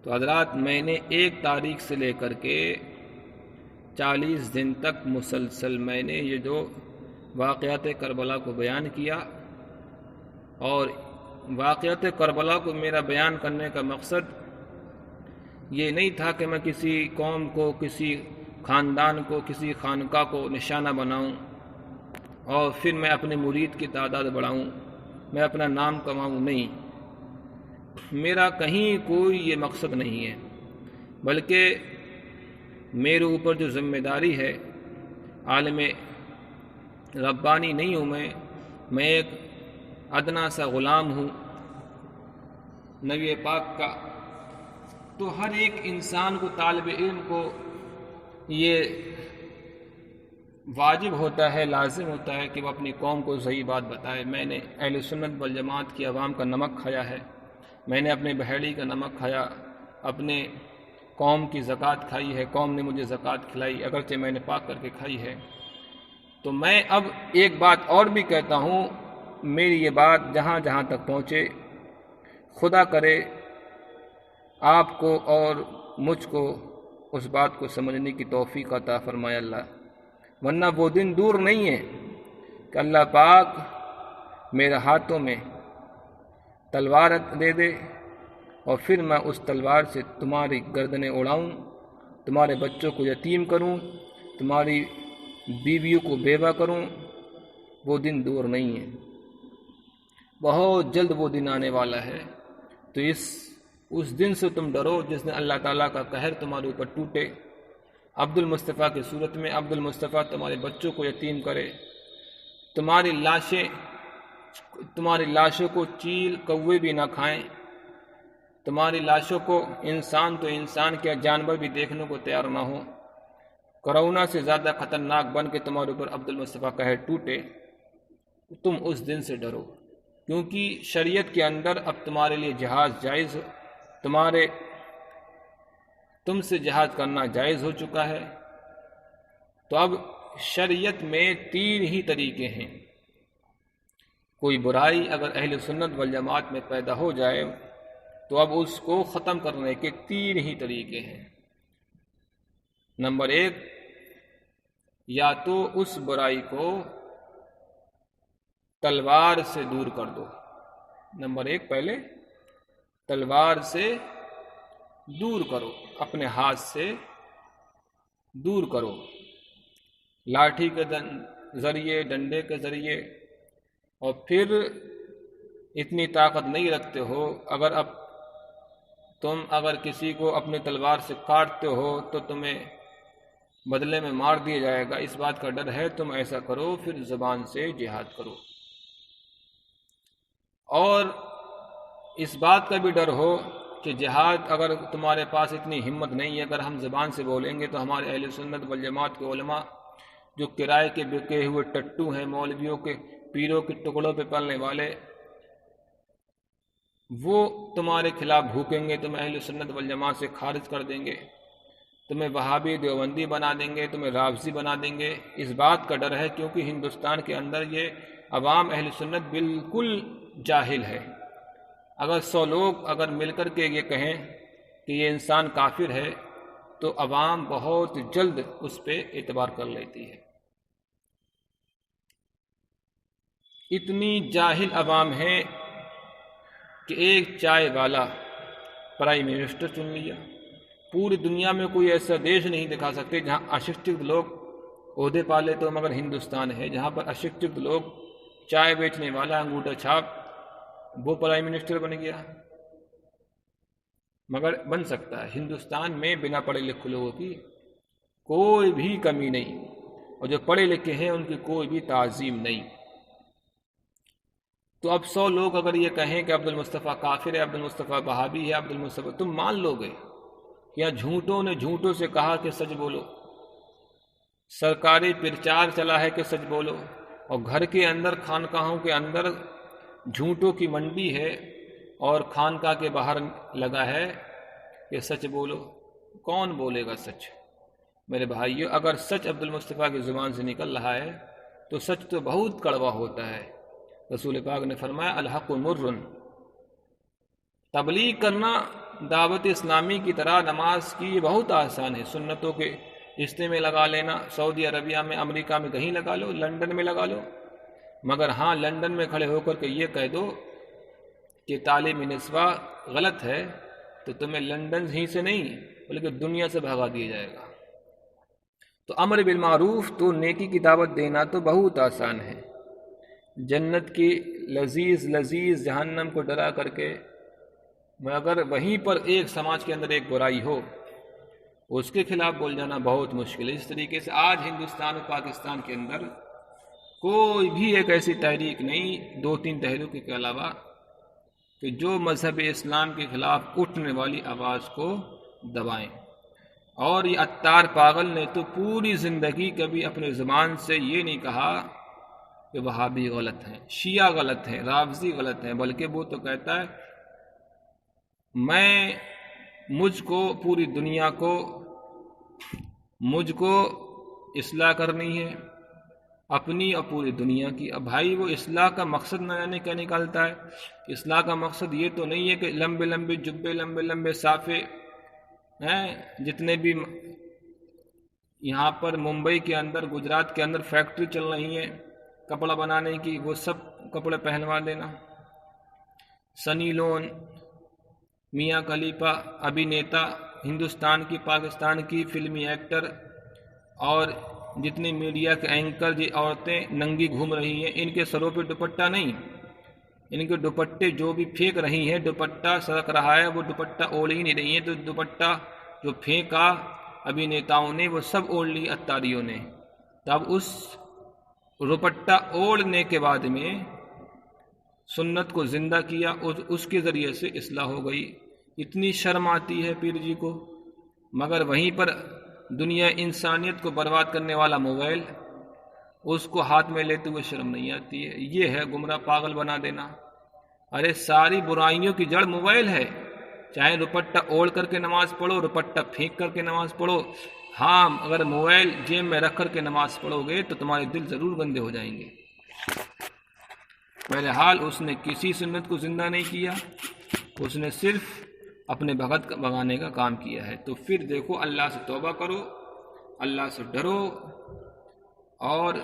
تو حضرات میں نے 1 تاریخ سے لے کر کے 40 دن تک مسلسل میں نے یہ جو واقعات کربلا کو بیان کیا، اور واقعات کربلا کو میرا بیان کرنے کا مقصد یہ نہیں تھا کہ میں کسی قوم کو، کسی خاندان کو، کسی خانقاہ کو نشانہ بناؤں اور پھر میں اپنے مرید کی تعداد بڑھاؤں، میں اپنا نام کماؤں، نہیں، میرا کہیں کوئی یہ مقصد نہیں ہے، بلکہ میرے اوپر جو ذمہ داری ہے، عالم ربانی نہیں ہوں میں ایک ادنا سا غلام ہوں نبی پاک کا۔ تو ہر ایک انسان کو، طالب علم کو یہ واجب ہوتا ہے، لازم ہوتا ہے کہ وہ اپنی قوم کو صحیح بات بتائے۔ میں نے اہل سنت والجماعت کی عوام کا نمک کھایا ہے، میں نے اپنے بحیڑی کا نمک کھایا، اپنے قوم کی زکوٰۃ کھائی ہے، قوم نے مجھے زکوٰۃ کھلائی، اگرچہ میں نے پاک کر کے کھائی ہے۔ تو میں اب ایک بات اور بھی کہتا ہوں، میری یہ بات جہاں جہاں تک پہنچے، خدا کرے آپ کو اور مجھ کو اس بات کو سمجھنے کی توفیق عطا فرمائے اللہ، ورنہ وہ دن دور نہیں ہے کہ اللہ پاک میرے ہاتھوں میں تلوار دے دے اور پھر میں اس تلوار سے تمہاری گردنیں اڑاؤں، تمہارے بچوں کو یتیم کروں، تمہاری بیویوں کو بیوہ کروں۔ وہ دن دور نہیں ہے، بہت جلد وہ دن آنے والا ہے۔ تو اس دن سے تم ڈرو جس دن اللہ تعالیٰ کا قہر تمہارے اوپر ٹوٹے، عبد المصطفیٰ کی صورت میں عبد المصطفیٰ تمہارے بچوں کو یتیم کرے، تمہاری لاشوں کو چیل کوے بھی نہ کھائیں، تمہاری لاشوں کو انسان تو انسان کیا جانور بھی دیکھنے کو تیار نہ ہو، کرونا سے زیادہ خطرناک بن کے تمہارے اوپر عبد المصطفیٰ قہر ٹوٹے، تم اس دن سے ڈرو، کیونکہ شریعت کے اندر اب تمہارے لیے جہاد جائز، تم سے جہاد کرنا جائز ہو چکا ہے۔ تو اب شریعت میں 3 ہی طریقے ہیں، کوئی برائی اگر اہل سنت والجماعت میں پیدا ہو جائے تو اب اس کو ختم کرنے کے 3 ہی طریقے ہیں۔ نمبر 1، یا تو اس برائی کو تلوار سے دور کر دو۔ نمبر 1، پہلے تلوار سے دور کرو، اپنے ہاتھ سے دور کرو، لاٹھی کے ذریعے، ڈنڈے کے ذریعے، اور پھر اتنی طاقت نہیں رکھتے ہو، اگر کسی کو اپنی تلوار سے کاٹتے ہو تو تمہیں بدلے میں مار دیا جائے گا، اس بات کا ڈر ہے، تم ایسا کرو، پھر زبان سے جہاد کرو۔ اور اس بات کا بھی ڈر ہو کہ جہاد اگر تمہارے پاس اتنی ہمت نہیں ہے، اگر ہم زبان سے بولیں گے تو ہمارے اہل سنت والجماعت کے علماء جو کرائے کے بکے ہوئے ٹٹو ہیں، مولویوں کے پیروں کے ٹکڑوں پہ پلنے والے، وہ تمہارے خلاف بھوکیں گے، تمہیں اہل سنت والجماعت سے خارج کر دیں گے، تمہیں وہابی دیوبندی بنا دیں گے، تمہیں رافضی بنا دیں گے۔ اس بات کا ڈر ہے کیونکہ ہندوستان کے اندر یہ عوام اہل سنت بالکل جاہل ہے۔ اگر 100 لوگ اگر مل کر کے یہ کہیں کہ یہ انسان کافر ہے تو عوام بہت جلد اس پہ اعتبار کر لیتی ہے۔ اتنی جاہل عوام ہے کہ ایک چائے والا پرائم منسٹر چن لیا۔ پوری دنیا میں کوئی ایسا دیش نہیں دکھا سکتے جہاں اشکشت لوگ عہدے پا لیتے ہو، مگر ہندوستان ہے جہاں پر اشکشت لوگ، چائے بیچنے والا انگوٹھا چھاپ، وہ پرائم منسٹر بن گیا۔ مگر بن سکتا ہے، ہندوستان میں بنا پڑھے لکھے لوگوں کی کوئی بھی کمی نہیں، اور جو پڑھے لکھے ہیں ان کی کوئی بھی تعظیم نہیں۔ تو اب 100 لوگ اگر یہ کہیں کہ عبد المصطفیٰ کافر ہے، عبد المصطفیٰ وہابی ہے، عبد المصطفیٰ، تم مان لو گے؟ یا جھوٹوں نے جھوٹوں سے کہا کہ سچ بولو، سرکاری پرچار چلا ہے کہ سچ بولو، اور گھر کے اندر، خانقاہوں کے اندر جھوٹوں کی منڈی ہے، اور خانقاہ کے باہر لگا ہے کہ سچ بولو۔ کون بولے گا سچ؟ میرے بھائیو، اگر سچ عبد المصطفیٰ کی زبان سے نکل رہا ہے تو سچ تو بہت کڑوا ہوتا ہے۔ رسول پاک نے فرمایا الحق مر، تبلیغ کرنا دعوت اسلامی کی طرح نماز کی یہ بہت آسان ہے، سنتوں کے رشتے میں لگا لینا، سعودی عربیہ میں، امریکہ میں کہیں لگا لو، لندن میں لگا لو، مگر ہاں لندن میں کھڑے ہو کر کے یہ کہہ دو کہ تعلیم نسواں غلط ہے تو تمہیں لندن ہی سے نہیں بلکہ دنیا سے بھگا دیا جائے گا۔ تو امر بالمعروف تو نیکی کی دعوت دینا تو بہت آسان ہے، جنت کی لذیذ جہنم کو ڈرا کر کے، مگر وہیں پر ایک سماج کے اندر ایک برائی ہو اس کے خلاف بول جانا بہت مشکل ہے۔ اس طریقے سے آج ہندوستان اور پاکستان کے اندر کوئی بھی ایک ایسی تحریک نہیں، 2-3 تحریکوں کے علاوہ، کہ جو مذہب اسلام کے خلاف اٹھنے والی آواز کو دبائیں۔ اور یہ عطار پاگل نے تو پوری زندگی کبھی اپنے زبان سے یہ نہیں کہا کہ وہابی غلط ہیں، شیعہ غلط ہیں، رافضی غلط ہیں، بلکہ وہ تو کہتا ہے مجھ کو پوری دنیا کو اصلاح کرنی ہے، اپنی اور پوری دنیا کی۔ اب بھائی وہ اصلاح کا مقصد نہ جانے کیا نکالتا ہے، اصلاح کا مقصد یہ تو نہیں ہے کہ لمبے لمبے جبے، لمبے لمبے صافے ہیں، جتنے بھی یہاں پر ممبئی کے اندر، گجرات کے اندر فیکٹری چل رہی ہیں کپڑا بنانے کی، وہ سب کپڑے پہنوا دینا۔ سنی لون، میاں خلیفہ، ابھینیتا، ہندوستان کی، پاکستان کی فلمی ایکٹر، اور جتنی میڈیا کے اینکر جی عورتیں ننگی گھوم رہی ہیں، ان کے سروں پہ دوپٹہ نہیں، ان کے دوپٹے جو بھی پھینک رہی ہیں، دوپٹہ سرک رہا ہے، وہ دوپٹہ اوڑھ ہی نہیں رہی ہیں، تو دوپٹہ جو پھینکا ابھینیتاؤں نے وہ سب اوڑھ لی اتاریوں نے۔ تب اس دوپٹہ اوڑھنے کے بعد میں سنت کو زندہ کیا، اس کے ذریعے سے اصلاح ہو گئی۔ اتنی شرم آتی ہے پیر جی کو، مگر وہیں پر دنیا انسانیت کو برباد کرنے والا موبائل، اس کو ہاتھ میں لیتے ہوئے شرم نہیں آتی ہے۔ یہ ہے گمراہ پاگل بنا دینا۔ ارے ساری برائیوں کی جڑ موبائل ہے، چاہے دوپٹہ اوڑھ کر کے نماز پڑھو، دوپٹہ پھینک کر کے نماز پڑھو، ہاں اگر موبائل جیب میں رکھ کر کے نماز پڑھو گے تو تمہارے دل ضرور گندے ہو جائیں گے۔ بہرحال اس نے کسی سنت کو زندہ نہیں کیا، اس نے صرف اپنے بھگت بگانے کا کام کیا ہے۔ تو پھر دیکھو، اللہ سے توبہ کرو، اللہ سے ڈرو، اور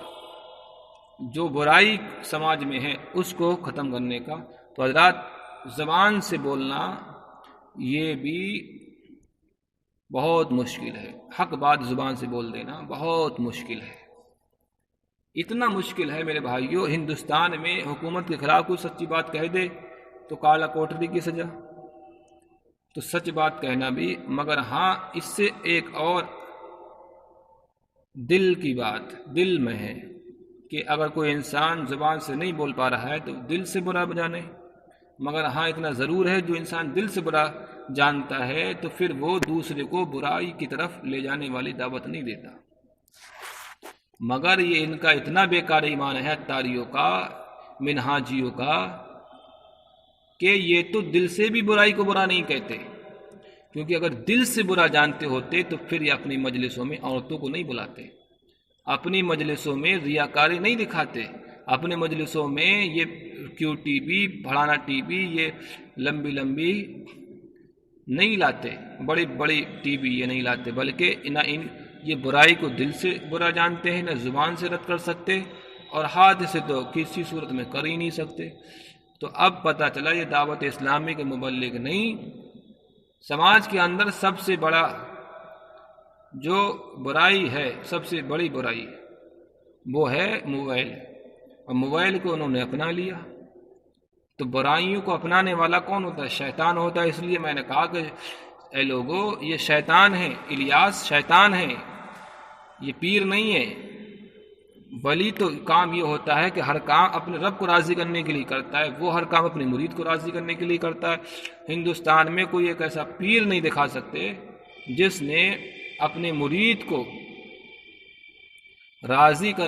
جو برائی سماج میں ہے اس کو ختم کرنے کا۔ تو حضرات، زبان سے بولنا یہ بھی بہت مشکل ہے، حق بات زبان سے بول دینا بہت مشکل ہے، اتنا مشکل ہے میرے بھائیوں۔ ہندوستان میں حکومت کے خلاف کوئی سچی بات کہہ دے تو کالا کوٹری کی سزا، تو سچ بات کہنا بھی، مگر ہاں اس سے ایک اور دل کی بات دل میں ہے کہ اگر کوئی انسان زبان سے نہیں بول پا رہا ہے تو دل سے برا جانے، مگر ہاں اتنا ضرور ہے جو انسان دل سے برا جانتا ہے تو پھر وہ دوسرے کو برائی کی طرف لے جانے والی دعوت نہیں دیتا۔ مگر یہ ان کا اتنا بیکار ایمان ہے تاریوں کا، منہاجیوں کا، کہ یہ تو دل سے بھی برائی کو برا نہیں کہتے، کیونکہ اگر دل سے برا جانتے ہوتے تو پھر یہ اپنی مجلسوں میں عورتوں کو نہیں بلاتے، اپنی مجلسوں میں ریاکاری نہیں دکھاتے، اپنے مجلسوں میں یہ کیو ٹی وی، پھلانا ٹی وی، یہ لمبی لمبی نہیں لاتے، بڑی بڑی ٹی وی یہ نہیں لاتے، بلکہ یہ برائی کو دل سے برا جانتے ہیں، نہ زبان سے رد کر سکتے، اور ہاتھ سے تو کسی صورت میں کر ہی نہیں سکتے۔ تو اب پتہ چلا یہ دعوت اسلامی کے مبلغ نہیں، سماج کے اندر سب سے بڑا جو برائی ہے، سب سے بڑی برائی وہ ہے موبائل، اور موبائل کو انہوں نے اپنا لیا۔ تو برائیوں کو اپنانے والا کون ہوتا ہے؟ شیطان ہوتا ہے۔ اس لیے میں نے کہا کہ اے لوگو، یہ شیطان ہے، الیاس شیطان ہے، یہ پیر نہیں ہے۔ ولی تو کام یہ ہوتا ہے کہ ہر کام اپنے رب کو راضی کرنے کے لیے کرتا ہے، وہ ہر کام اپنے مرید کو راضی کرنے کے لیے کرتا ہے۔ ہندوستان میں کوئی ایک ایسا پیر نہیں دکھا سکتے جس نے اپنے مرید کو راضی کرنے